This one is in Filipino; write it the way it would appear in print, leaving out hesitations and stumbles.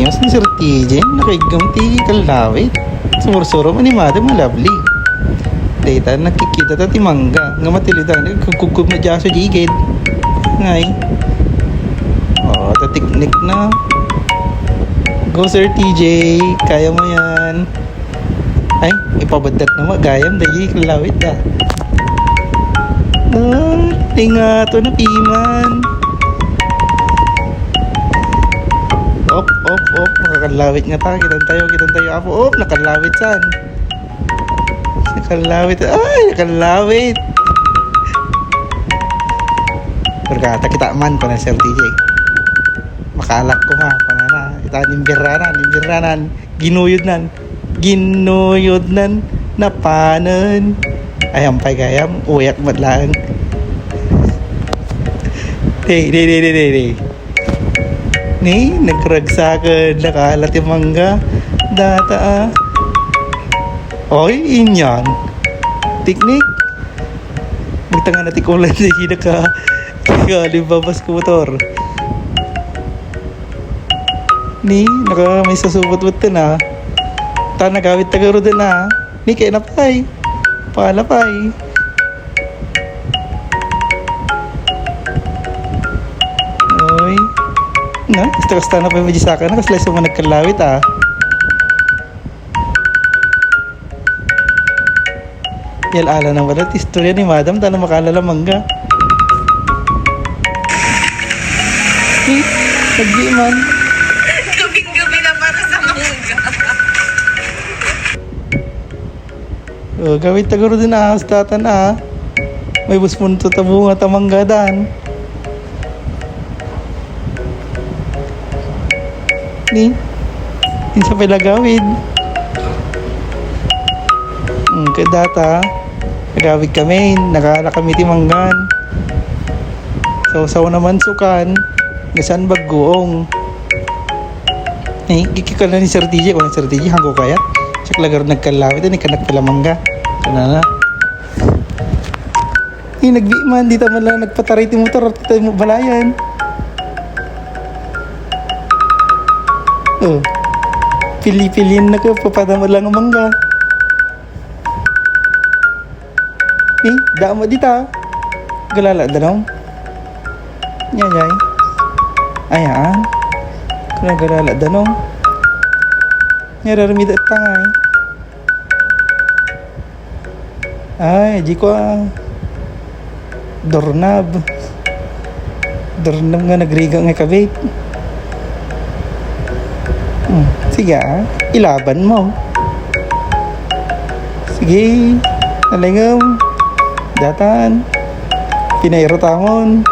Mas ni Sir TJ, nakaigang ti kalawit. Sumursuro animado mo lovely. Data nakikita ta ti mangga. Nga matilidan, nagkukub na dyan sa jigid. Ngay. Oh, ta teknik na. Go Sir TJ, kaya mo yan. Ay, ipabadat na magayam dahil kalawit da. Tingato na piman. Op. Nakakalawit nga ta. Kitan tayo. Apo, nakalawit san. Nakalawit. Berkata kita man pa na Sir TJ. Makalak ko nga. Panana. Kita nimbiranan. Ginuyod nan. Napanan. Ayam pay gayam. Uyak matlaan. Hey. Ni, nagragsakan, nakalat yung mangga. Data Oy, inyan. Teknik. Magtanga natin kung lang na libabas ko motor. Ni, may sasubot-buto na. Nagawit tagaro din na. Ni, kaya napay. Palapay. Na, kasta na pa yung majisaka na kasi mo nagkalawit Yal ala na wala istorya ni madam tala makalala mangga. Sagdi man. Gabing-gabi na para sa mangga. Gawin taguro din hastatan May buspunto tabunga tamangga dan. Ni sa pilagawid kadata nagawid kami nakala kami timanggan saw naman sukan ngasan baggoong gikikal na ni Sir TJ o ni Sir TJ hanggo kayat siya lagar nagkalawid ni kanak pilamangga kanana nagbiman di taman lang nagpataray ti motor at tayo balayan. Pili-piliin na ko, papadama lang ang mangga. Dama dita. Galala danong. Nyayay. Ayan. Kaya galala danong. Nyararamida at tangay. Ay, di ko Dornab nga nagriga nga kabit. Sige ilaban mo. Sige, nalingam. Datan. Pinairotamon.